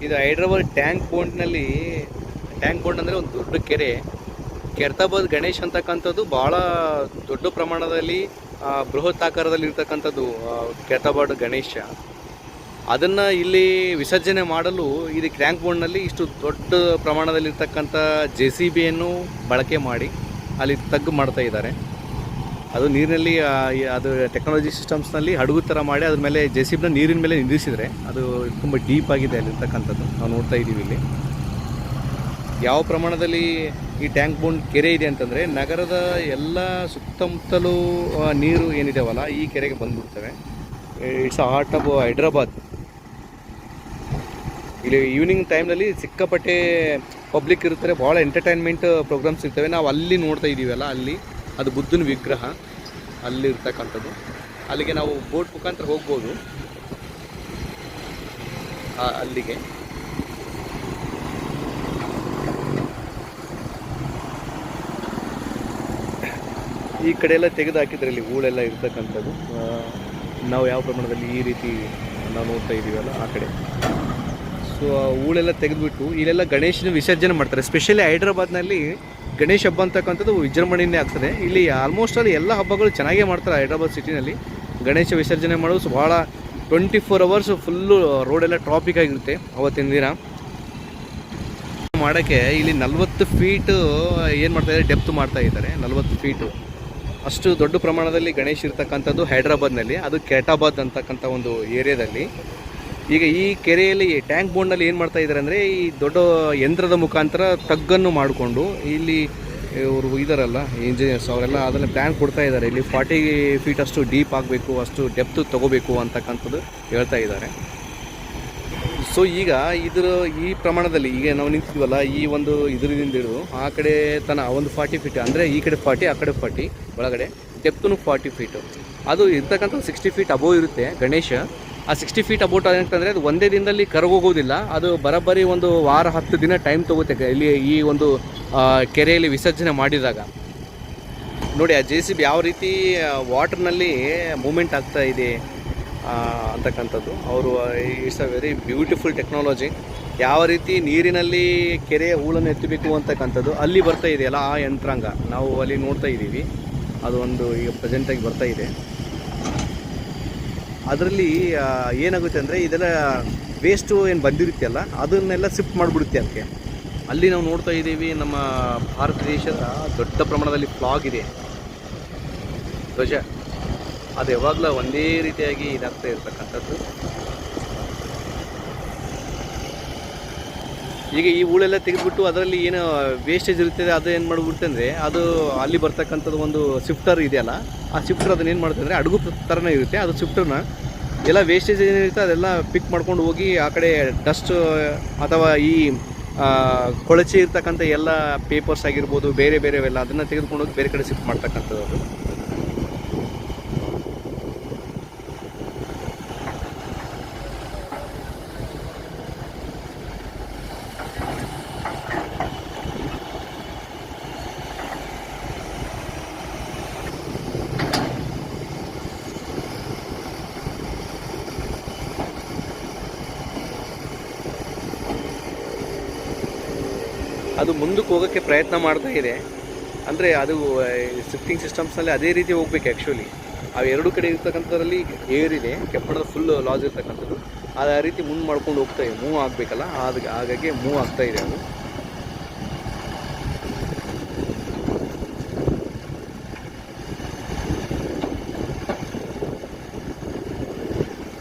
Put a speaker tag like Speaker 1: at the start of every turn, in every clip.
Speaker 1: ಇದು ಹೈದ್ರಾಬಾದ್ ಟ್ಯಾಂಕ್ ಬೋಂಡ್ ಅಂದರೆ ಒಂದು ದೊಡ್ಡ ಕೆರೆ. ಕೆರ್ತಾಬಾದ್ ಗಣೇಶ್ ಅಂತಕ್ಕಂಥದ್ದು ಭಾಳ ದೊಡ್ಡ ಪ್ರಮಾಣದಲ್ಲಿ ಬೃಹತ್ ಆಕಾರದಲ್ಲಿ ಇರ್ತಕ್ಕಂಥದ್ದು ಕೆರ್ತಾಬಾದ್ ಗಣೇಶ. ಅದನ್ನು ಇಲ್ಲಿ ವಿಸರ್ಜನೆ ಮಾಡಲು ಇದು ಟ್ಯಾಂಕ್ ಬೋಂಡ್ನಲ್ಲಿ ಇಷ್ಟು ದೊಡ್ಡ ಪ್ರಮಾಣದಲ್ಲಿರ್ತಕ್ಕಂಥ JCBಯನ್ನು ಬಳಕೆ ಮಾಡಿ ಅಲ್ಲಿ ತಗ್ಗು ಮಾಡ್ತಾ ಇದ್ದಾರೆ. ಅದು ನೀರಿನಲ್ಲಿ ಅದು ಟೆಕ್ನಾಲಜಿ ಸಿಸ್ಟಮ್ಸ್ನಲ್ಲಿ ಹಡಗು ಥರ ಮಾಡಿ ಅದ್ರ ಮೇಲೆ JCBನ ನೀರಿನ ಮೇಲೆ ನಿಲ್ಲಿಸಿದರೆ ಅದು ತುಂಬ ಡೀಪ್ ಆಗಿದೆ ಅಲ್ಲಿರ್ತಕ್ಕಂಥದ್ದು. ನಾವು ನೋಡ್ತಾ ಇದ್ದೀವಿ ಇಲ್ಲಿ ಯಾವ ಪ್ರಮಾಣದಲ್ಲಿ ಈ ಟ್ಯಾಂಕ್ ಬೋಂಡ್ ಕೆರೆ ಇದೆ ಅಂತಂದರೆ ನಗರದ ಎಲ್ಲ ಸುತ್ತಮುತ್ತಲೂ ನೀರು ಏನಿದಾವಲ್ಲ ಈ ಕೆರೆಗೆ ಬಂದುಬಿಡ್ತವೆ. It's heart of Hyderabad. ಇಲ್ಲಿ ಈವ್ನಿಂಗ್ ಟೈಮ್ನಲ್ಲಿ ಸಿಕ್ಕಾಪಟ್ಟೆ ಪಬ್ಲಿಕ್ ಇರ್ತಾರೆ, ಭಾಳ ಎಂಟರ್ಟೈನ್ಮೆಂಟ್ ಪ್ರೋಗ್ರಾಮ್ಸ್ ಇರ್ತವೆ. ನಾವು ಅಲ್ಲಿ ನೋಡ್ತಾ ಇದ್ದೀವಲ್ಲ, ಅಲ್ಲಿ ಅದು ಬುದ್ಧನ ವಿಗ್ರಹ ಅಲ್ಲಿರ್ತಕ್ಕಂಥದ್ದು. ಅಲ್ಲಿಗೆ ನಾವು ಬೋಟ್ ಮುಖಾಂತರ ಹೋಗ್ಬೋದು ಅಲ್ಲಿಗೆ. ಈ ಕಡೆ ಎಲ್ಲ ತೆಗೆದು ಹಾಕಿದ್ರೆ ಇಲ್ಲಿ ಹೂಳೆಲ್ಲ ಇರ್ತಕ್ಕಂಥದ್ದು. ನಾವು ಯಾವ ಪ್ರಮಾಣದಲ್ಲಿ ಈ ರೀತಿ ನಾವು ನೋಡ್ತಾ ಇದ್ದೀವಲ್ಲ ಆ ಕಡೆ. ಸೊ ಹೂಳೆಲ್ಲ ತೆಗೆದುಬಿಟ್ಟು ಇಲ್ಲೆಲ್ಲ ಗಣೇಶನ ವಿಸರ್ಜನೆ ಮಾಡ್ತಾರೆ. ಸ್ಪೆಷಲಿ ಹೈದ್ರಾಬಾದ್ನಲ್ಲಿ ಗಣೇಶ ಹಬ್ಬ ಅಂತಕ್ಕಂಥದ್ದು ವಿಜೃಂಭಣೆಯೇ ಆಗ್ತದೆ. ಇಲ್ಲಿ ಆಲ್ಮೋಸ್ಟ್ ಅಲ್ಲಿ ಎಲ್ಲ ಹಬ್ಬಗಳು ಚೆನ್ನಾಗೇ ಮಾಡ್ತಾರೆ ಹೈದ್ರಾಬಾದ್ ಸಿಟಿನಲ್ಲಿ. ಗಣೇಶ ವಿಸರ್ಜನೆ ಮಾಡೋದು ಭಾಳ 24 hours ಫುಲ್ಲು ರೋಡೆಲ್ಲ ಟ್ರಾಫಿಕ್ ಆಗಿರುತ್ತೆ ಅವತ್ತಿನ ದಿನ. ಮಾಡೋಕ್ಕೆ ಇಲ್ಲಿ 40 ಫೀಟು ಏನು ಮಾಡ್ತಾಯಿದ್ದಾರೆ, ಡೆಪ್ತ್ ಮಾಡ್ತಾ ಇದ್ದಾರೆ. 40 ಫೀಟು ಅಷ್ಟು ದೊಡ್ಡ ಪ್ರಮಾಣದಲ್ಲಿ ಗಣೇಶ್ ಇರ್ತಕ್ಕಂಥದ್ದು ಹೈದ್ರಾಬಾದ್ನಲ್ಲಿ. ಅದು ಕೆರ್ತಾಬಾದ್ ಅಂತಕ್ಕಂಥ ಒಂದು ಏರಿಯಾದಲ್ಲಿ. ಈಗ ಈ ಕೆರೆಯಲ್ಲಿ ಟ್ಯಾಂಕ್ ಬೋಂಡಲ್ಲಿ ಏನು ಮಾಡ್ತಾ ಇದ್ದಾರೆ ಅಂದರೆ ಈ ದೊಡ್ಡ ಯಂತ್ರದ ಮುಖಾಂತರ ತಗ್ಗನ್ನು ಮಾಡಿಕೊಂಡು ಇಲ್ಲಿ ಇವರು ಇದ್ದಾರಲ್ಲ ಇಂಜಿನಿಯರ್ಸ್ ಅವರೆಲ್ಲ ಅದನ್ನು ಪ್ಲ್ಯಾನ್ ಕೊಡ್ತಾ ಇದ್ದಾರೆ. ಇಲ್ಲಿ 40 ಫೀಟ್ ಅಷ್ಟು ಡೀಪ್ ಆಗಬೇಕು, ಅಷ್ಟು ಡೆಪ್ತ್ ತೊಗೋಬೇಕು ಅಂತಕ್ಕಂಥದ್ದು ಹೇಳ್ತಾ ಇದ್ದಾರೆ. ಸೊ ಈಗ ಈ ಪ್ರಮಾಣದಲ್ಲಿ ಈಗ ನಾವು ನಿಂತಿದ್ವಲ್ಲ, ಈ ಒಂದು ಇದರಿಂದ ಹಿಡಿದು ಆ ಕಡೆ ತನ ಒಂದು 40 ಫೀಟ್ ಅಂದರೆ ಈ ಕಡೆ 40 ಆ ಕಡೆ 40 ಒಳಗಡೆ ಡೆಪ್ತೂ 40 ಫೀಟು. ಅದು ಇರ್ತಕ್ಕಂಥ 60 ಫೀಟ್ ಅಬೋವ್ ಇರುತ್ತೆ ಗಣೇಶ. ಆ 60 ಫೀಟ್ ಅಬೋಟ್ ಅಂತಂದರೆ ಅದು ಒಂದೇ ದಿನದಲ್ಲಿ ಕರಗೋಗೋದಿಲ್ಲ. ಅದು ಬರೋಬ್ಬರಿ ಒಂದು ವಾರ 10 ದಿನ ಟೈಮ್ ತೊಗುತ್ತೆ ಇಲ್ಲಿ ಈ ಒಂದು ಕೆರೆಯಲ್ಲಿ ವಿಸರ್ಜನೆ ಮಾಡಿದಾಗ. ನೋಡಿ ಆ JCB ಯಾವ ರೀತಿ ವಾಟರ್ನಲ್ಲಿ ಮೂಮೆಂಟ್ ಆಗ್ತಾ ಇದೆ ಅಂತಕ್ಕಂಥದ್ದು. ಅವರು it's a very beautiful technology. ಯಾವ ರೀತಿ ನೀರಿನಲ್ಲಿ ಕೆರೆಯ ಹೂಳನ್ನು ಎತ್ತಬೇಕು ಅಂತಕ್ಕಂಥದ್ದು ಅಲ್ಲಿ ಬರ್ತಾ ಇದೆಯಲ್ಲ ಆ ಯಂತ್ರಾಂಗ ನಾವು ಅಲ್ಲಿ ನೋಡ್ತಾ ಇದ್ದೀವಿ. ಅದು ಒಂದು ಈಗ ಪ್ರೆಸೆಂಟಾಗಿ ಬರ್ತಾ ಇದೆ. ಅದರಲ್ಲಿ ಏನಾಗುತ್ತೆ ಅಂದರೆ ಇದೆಲ್ಲ ವೇಸ್ಟು ಏನು ಬಂದಿರುತ್ತೆಲ್ಲ ಅದನ್ನೆಲ್ಲ ಶಿಫ್ಟ್ ಮಾಡಿಬಿಡುತ್ತೆ ಅದಕ್ಕೆ. ಅಲ್ಲಿ ನಾವು ನೋಡ್ತಾ ಇದ್ದೀವಿ ನಮ್ಮ ಭಾರತ ದೇಶದ ದೊಡ್ಡ ಪ್ರಮಾಣದಲ್ಲಿ ಫ್ಲಾಗ್ ಇದೆ ಧ್ವಜ. ಅದು ಯಾವಾಗಲೂ ಒಂದೇ ರೀತಿಯಾಗಿ ಇದಾಗ್ತಾ ಇರ್ತಕ್ಕಂಥದ್ದು. ಈಗ ಈ ಹೂಳೆಲ್ಲ ತೆಗೆದುಬಿಟ್ಟು ಅದರಲ್ಲಿ ಏನು ವೇಸ್ಟೇಜ್ ಇರ್ತದೆ ಅದು ಏನು ಮಾಡಿಬಿಡುತ್ತೆ ಅಂದರೆ ಅದು ಅಲ್ಲಿ ಬರ್ತಕ್ಕಂಥದ್ದು ಒಂದು ಶಿಫ್ಟರ್ ಇದೆಯಲ್ಲ, ಆ ಶಿಫ್ಟರ್ ಅದನ್ನ ಏನು ಮಾಡುತ್ತೆ ಅಂದರೆ ಅಡುಗು ಥರನೇ ಇರುತ್ತೆ. ಅದು ಶಿಫ್ಟರ್ನ ಎಲ್ಲ ವೇಸ್ಟೇಜ್ ಏನಿರುತ್ತೆ ಅದೆಲ್ಲ ಪಿಕ್ ಮಾಡ್ಕೊಂಡು ಹೋಗಿ ಆ ಕಡೆ ಡಸ್ಟ್ ಅಥವಾ ಈ ಕೊಳಚೆ ಇರ್ತಕ್ಕಂಥ ಎಲ್ಲ ಪೇಪರ್ಸ್ ಆಗಿರ್ಬೋದು ಬೇರೆ ಬೇರೆವೆಲ್ಲ ಅದನ್ನು ತೆಗೆದುಕೊಂಡು ಹೋಗಿ ಬೇರೆ ಕಡೆ ಶಿಫ್ಟ್ ಮಾಡ್ತಕ್ಕಂಥದ್ದು. ಅದು ಮುಂದಕ್ಕೆ ಹೋಗೋಕ್ಕೆ ಪ್ರಯತ್ನ ಮಾಡ್ತಾ ಇದೆ. ಅಂದರೆ ಅದು ಶಿಫ್ಟಿಂಗ್ ಸಿಸ್ಟಮ್ಸ್ನಲ್ಲಿ ಅದೇ ರೀತಿ ಹೋಗ್ಬೇಕು ಆ್ಯಕ್ಚುಲಿ. ಅವು ಎರಡು ಕಡೆ ಇರ್ತಕ್ಕಂಥದ್ರಲ್ಲಿ ಏರ್ ಇದೆ, ಕೆಪ್ಪಣದ ಫುಲ್ ಲಾಸ್ ಇರ್ತಕ್ಕಂಥದ್ದು. ಆ ರೀತಿ ಮುಂದೆ ಮಾಡ್ಕೊಂಡು ಹೋಗ್ತಾ ಇದೆ, ಮೂವ್ ಆಗಬೇಕಲ್ಲ, ಹಾಗಾಗಿ ಮೂವ್ ಆಗ್ತಾ ಇದೆ ಅದು.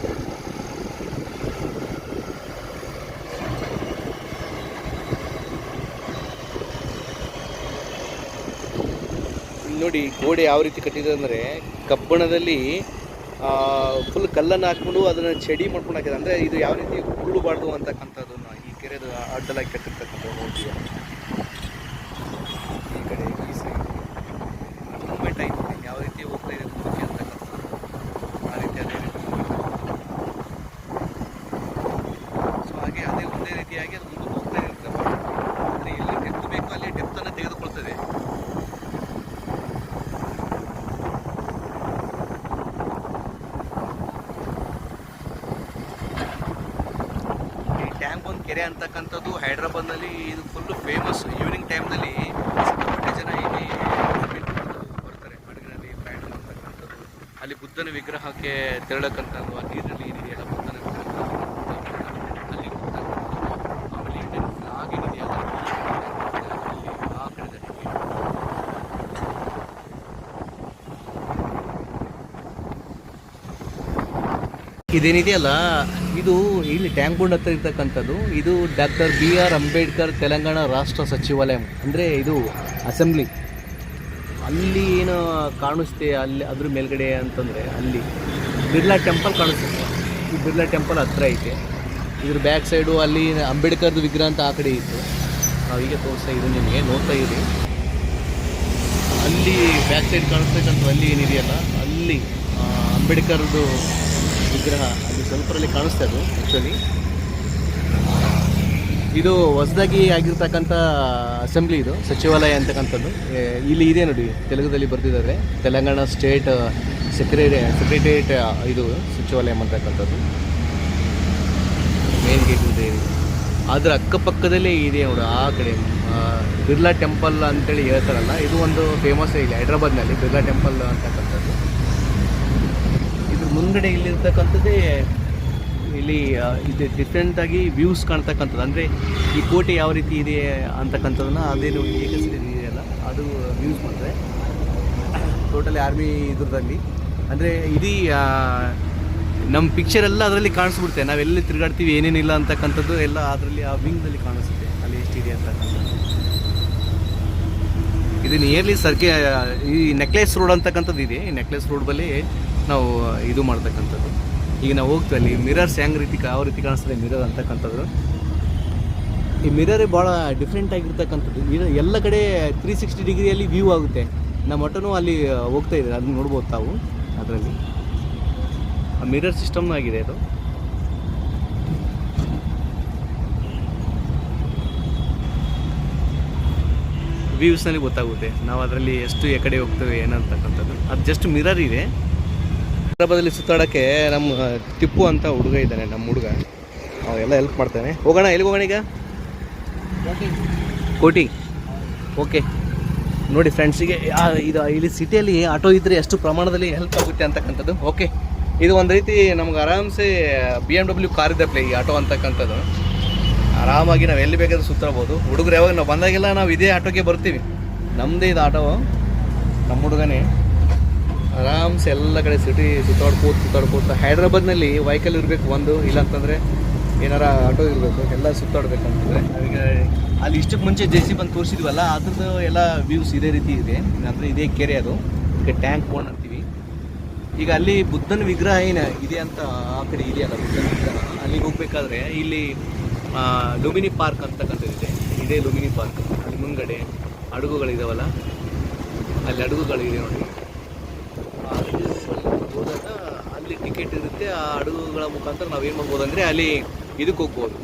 Speaker 1: ನೋಡಿ ಗೋಡೆ ಯಾವ ರೀತಿ ಕಟ್ಟಿದೆ ಅಂದರೆ ಕಬ್ಬಣದಲ್ಲಿ ಫುಲ್ ಕಲ್ಲನ್ನು ಹಾಕ್ಕೊಂಡು ಅದನ್ನು ಚಡಿ ಮಾಡ್ಕೊಂಡು ಹಾಕಿದೆ. ಅಂದರೆ ಇದು ಯಾವ ರೀತಿ ಉರುಳಬಾರ್ದು ಅಂತಕ್ಕಂಥದ್ದನ್ನು ಈ ಕೆರೆದು ಅಡ್ಡಲಾಗಿ ಕಟ್ಟಿರ್ತಕ್ಕಂಥದ್ದು ನೋಡ್ತೀವಿ. ಈ ಕಡೆ ಈ ಸೈಡ್ ಮೂಮೆಂಟ್ ಆಯಿತು ಯಾವ ರೀತಿ ಹೋಗ್ತಾ ಇದೆ ಮುಂದಕ್ಕೆ ಅಂತಕ್ಕಂಥದ್ದು. ಆ ರೀತಿ ಅದೇ ರೀತಿ ಸೊ ಹಾಗೆ ಅದೇ ಒಂದೇ ರೀತಿಯಾಗಿ ಅದು ಮುಂದೆ ಹೋಗ್ತಾ ಇರ್ತದೆ. ಅಂದರೆ ಎಲ್ಲಿ ಡೆಪ್ತ್ ಬೇಕು ಅಲ್ಲಿ ಡೆಪ್ತನ್ನು ತೆಗೆದುಕೊಳ್ತದೆ. ಟ್ಯಾಂಕ್ ಒಂದು ಕೆರೆ ಅಂತಕ್ಕಂಥದ್ದು ಹೈದ್ರಾಬಾದ್ನಲ್ಲಿ ಇದು ಫುಲ್ಲು ಫೇಮಸ್. ಈವ್ನಿಂಗ್ ಟೈಮ್ನಲ್ಲಿ ಸಿಕ್ಕಾಪಟ್ಟೆ ಜನ ಇಲ್ಲಿ ಬರ್ತಾರೆ ಹಡಗಿನಲ್ಲಿ ಪ್ರಯಾಣ ಮಾಡ್ತಕ್ಕಂಥದ್ದು. ಅಲ್ಲಿ ಬುದ್ಧನ ವಿಗ್ರಹಕ್ಕೆ ತೆರಳಕ್ಕಂಥದ್ದು ಆ ನೀರಿನಲ್ಲಿ ಏನಿದೆಯಲ್ಲ ಬುದ್ಧನ ವಿಗ್ರಹ ಅಲ್ಲಿ ಆಮೇಲೆ ಇಂಡಿಯನ್ ಫ್ಲಾಗ್ ಏನಿದೆಯಲ್ಲ ಆ ಕಡೆ ಇದೇನಿದೆಯಲ್ಲ ಇದು ಇಲ್ಲಿ ಟ್ಯಾಂಕ್ ಬೋರ್ಡ್ ಹತ್ರ ಇರ್ತಕ್ಕಂಥದ್ದು. ಇದು ಡಾಕ್ಟರ್ BR ಅಂಬೇಡ್ಕರ್ ತೆಲಂಗಾಣ ರಾಷ್ಟ್ರ ಸಚಿವಾಲಯ, ಅಂದರೆ ಇದು ಅಸೆಂಬ್ಲಿ. ಅಲ್ಲಿ ಏನು ಕಾಣಿಸುತ್ತೆ ಅಲ್ಲಿ ಅದ್ರ ಮೇಲ್ಗಡೆ ಅಂತಂದರೆ ಅಲ್ಲಿ ಬಿರ್ಲಾ ಟೆಂಪಲ್ ಕಾಣಿಸುತ್ತೆ. ಈ ಬಿರ್ಲಾ ಟೆಂಪಲ್ ಹತ್ರ ಐತೆ. ಇದ್ರ ಬ್ಯಾಕ್ ಸೈಡು ಅಲ್ಲಿ ಅಂಬೇಡ್ಕರ್ದು ವಿಗ್ರಹ ಅಂತ ಆ ಕಡೆ ಇತ್ತು. ನಾವೀಗ ತೋರಿಸ್ತಾ ಇದ್ದೀವಿ ನಿಮಗೆ, ನೋಡ್ತಾ ಇರಿ. ಅಲ್ಲಿ ಬ್ಯಾಕ್ ಸೈಡ್ ಕಾಣಿಸ್ತಕ್ಕಂಥ ಅಲ್ಲಿ ಏನಿದೆಯಲ್ಲ ಅಲ್ಲಿ ಅಂಬೇಡ್ಕರ್ದು ವಿಗ್ರಹ ಅಲ್ಲಿ ಸ್ವಲ್ಪರಲ್ಲಿ ಕಾಣಿಸ್ತಾ ಇದು. ಆ್ಯಕ್ಚುಲಿ ಇದು ಹೊಸದಾಗಿ ಆಗಿರ್ತಕ್ಕಂಥ ಅಸೆಂಬ್ಲಿ, ಇದು ಸಚಿವಾಲಯ ಅಂತಕ್ಕಂಥದ್ದು. ಇಲ್ಲಿ ಇದೆ ನೋಡಿ, ತೆಲುಗುದಲ್ಲಿ ಬರೆದಿದ್ದಾರೆ, ತೆಲಂಗಾಣ ಸ್ಟೇಟ್ ಸೆಕ್ರೆಟೇರಿಯೇಟ್ ಇದು ಸಚಿವಾಲಯ ಅಂತಕ್ಕಂಥದ್ದು. ಮೇನ್ ಗೇಟ್ ಇದೆ. ಅದರ ಅಕ್ಕಪಕ್ಕದಲ್ಲೇ ಇದೆ ನೋಡಿ ಆ ಕಡೆ ಬಿರ್ಲಾ ಟೆಂಪಲ್ ಅಂತೇಳಿ ಹೇಳ್ತಾರಲ್ಲ, ಇದು ಒಂದು ಫೇಮಸ್ ಇಲ್ಲಿ ಹೈದ್ರಾಬಾದ್ನಲ್ಲಿ ಬಿರ್ಲಾ ಟೆಂಪಲ್ ಅಂತಕ್ಕಂಥದ್ದು. ಇದ್ರ ಮುಂದ್ಗಡೆ ಇಲ್ಲಿರ್ತಕ್ಕಂಥದ್ದೇ ಇಲ್ಲಿ ಇದು ಡಿಫ್ರೆಂಟಾಗಿ ವ್ಯೂಸ್ ಕಾಣ್ತಕ್ಕಂಥದ್ದು. ಅಂದರೆ ಈ ಕೋಟೆ ಯಾವ ರೀತಿ ಇದೆ ಅಂತಕ್ಕಂಥದ್ದನ್ನ ಅದೇನು ಇದೆಯಲ್ಲ ಅದು ವ್ಯೂಸ್ ಮಾಡ್ತಾರೆ ಟೋಟಲಿ ಆರ್ಮಿ ಇದ್ರದಲ್ಲಿ. ಅಂದರೆ ಇಡೀ ನಮ್ಮ ಪಿಕ್ಚರೆಲ್ಲ ಅದರಲ್ಲಿ ಕಾಣಿಸ್ಬಿಡುತ್ತೆ. ನಾವೆಲ್ಲಿ ತಿರುಗಾಡ್ತೀವಿ ಏನೇನಿಲ್ಲ ಅಂತಕ್ಕಂಥದ್ದು ಎಲ್ಲ ಅದರಲ್ಲಿ ಆ ವಿಂಗ್ನಲ್ಲಿ ಕಾಣಿಸುತ್ತೆ ಅಲ್ಲಿ ಎಷ್ಟಿದೆ ಅಂತಕ್ಕಂಥದ್ದು. ಇದು ನಿಯರ್ಲಿ ಈ ನೆಕ್ಲೆಸ್ ರೋಡ್ ಅಂತಕ್ಕಂಥದ್ದು ಇದೆ. ಈ ನೆಕ್ಲೆಸ್ ರೋಡ್ ಬಳಿ ನಾವು ಇದು ಮಾಡ್ತಕ್ಕಂಥದ್ದು. ಈಗ ನಾವು ಹೋಗ್ತೀವಿ ಅಲ್ಲಿ ಮಿರರ್ಸ್ ಯಾವ ರೀತಿ ಕಾಣಿಸ್ತದೆ ಮಿರರ್ ಅಂತಕ್ಕಂಥದ್ದು. ಈ ಮಿರರೇ ಭಾಳ ಡಿಫ್ರೆಂಟ್ ಆಗಿರ್ತಕ್ಕಂಥದ್ದು. ಎಲ್ಲ ಕಡೆ 360 ಡಿಗ್ರಿಯಲ್ಲಿ ವ್ಯೂ ಆಗುತ್ತೆ. ನಮ್ಮ ಒಟ್ಟನೂ ಅಲ್ಲಿ ಹೋಗ್ತಾ ಇದೆ, ಅದನ್ನ ನೋಡ್ಬೋದು ತಾವು. ಅದರಲ್ಲಿ ಮಿರರ್ ಸಿಸ್ಟಮ್ ಆಗಿದೆ ಅದು. ವ್ಯೂಸ್ನಲ್ಲಿ ಗೊತ್ತಾಗುತ್ತೆ ನಾವು ಅದರಲ್ಲಿ ಎಷ್ಟು ಕಡೆ ಹೋಗ್ತೇವೆ ಏನಂತಕ್ಕಂಥದ್ದು. ಅದು ಜಸ್ಟ್ ಮಿರರ್ ಇದೆ. ಹೈದ್ರಾಬಾದಲ್ಲಿ ಸುತ್ತಾಡೋಕ್ಕೆ ನಮ್ಮ ಟಿಪ್ಪು ಅಂತ ಹುಡುಗ ಇದ್ದಾನೆ, ನಮ್ಮ ಹುಡುಗ. ಅವೆಲ್ಲ ಹೆಲ್ಪ್ ಮಾಡ್ತಾನೆ. ಹೋಗೋಣ, ಎಲ್ಲಿಗೆ ಹೋಗೋಣ ಈಗ? ಕೋಟಿ. ಓಕೆ ನೋಡಿ ಫ್ರೆಂಡ್ಸಿಗೆ, ಇದು ಇಲ್ಲಿ ಸಿಟಿಯಲ್ಲಿ ಆಟೋ ಇದ್ದರೆ ಎಷ್ಟು ಪ್ರಮಾಣದಲ್ಲಿ ಹೆಲ್ಪ್ ಆಗುತ್ತೆ ಅಂತಕ್ಕಂಥದ್ದು. ಓಕೆ, ಇದು ಒಂದು ರೀತಿ ನಮ್ಗೆ ಆರಾಮ್ಸೆ BMW ಕಾರ್ ಇದ್ದಪ್ಲೆ ಈ ಆಟೋ ಅಂತಕ್ಕಂಥದ್ದು. ಆರಾಮಾಗಿ ನಾವು ಎಲ್ಲಿ ಬೇಕಾದ್ರೂ ಸುತ್ತಬೋದು. ಹುಡುಗರು ಯಾವಾಗ ನಾವು ಬಂದಾಗೆಲ್ಲ ನಾವು ಇದೇ ಆಟೋಗೆ ಬರ್ತೀವಿ. ನಮ್ಮದೇ ಇದು ಆಟೋ, ನಮ್ಮ ಹುಡುಗನೇ ಆರಾಮ್ಸೆ ಎಲ್ಲ ಕಡೆ ಸಿಟಿ ಸುತ್ತಾಡ್ಕೋತ. ಹೈದ್ರಾಬಾದ್ನಲ್ಲಿ ವೆಹಿಕಲ್ ಇರಬೇಕು ಒಂದು, ಇಲ್ಲಾಂತಂದರೆ ಏನಾರ ಆಟೋ ಇರಬೇಕು, ಎಲ್ಲ ಸುತ್ತಾಡ್ಬೇಕಂತಂದರೆ. ನಾವೀಗ ಅಲ್ಲಿ ಇಷ್ಟಕ್ಕೆ ಮುಂಚೆ JC ಬಂದು ತೋರಿಸಿದ್ವಲ್ಲ, ಅದ್ರದ್ದು ಎಲ್ಲ ವ್ಯೂಸ್ ಇದೇ ರೀತಿ ಇದೆ. ಅಂದರೆ ಇದೇ ಕೆರೆ, ಅದು ಈಗ ಟ್ಯಾಂಕ್ ಬೋರ್ಡ್ ಅಂತೀವಿ. ಈಗ ಅಲ್ಲಿ ಬುದ್ಧನ ವಿಗ್ರಹ ಏನು ಇದೆ ಅಂತ ಆ ಕಡೆ ಇದೆಯಲ್ಲ ಬುದ್ಧನ ವಿಗ್ರಹ, ಅಲ್ಲಿಗೆ ಹೋಗ್ಬೇಕಾದ್ರೆ ಇಲ್ಲಿ ಲುಮಿನಿ ಪಾರ್ಕ್ ಅಂತಕ್ಕಂಥದ್ದಿದೆ. ಇದೇ ಲುಮಿನಿ ಪಾರ್ಕ್. ಅಲ್ಲಿ ಮುಂದ್ಗಡೆ ಹಡಗುಗಳಿದಾವಲ್ಲ, ಅಲ್ಲಿ ಹಡಗುಗಳಿದೆ ನೋಡಿ. ಹೋದಾಗ ಅಲ್ಲಿ ಟಿಕೆಟ್ ಇರುತ್ತೆ. ಆ ಹಡಗುಗಳ ಮುಖಾಂತರ ನಾವೇನು ಮಾಡ್ಬೋದು ಅಂದರೆ ಅಲ್ಲಿ ಇದಕ್ಕೆ ಹೋಗ್ಬೋದು,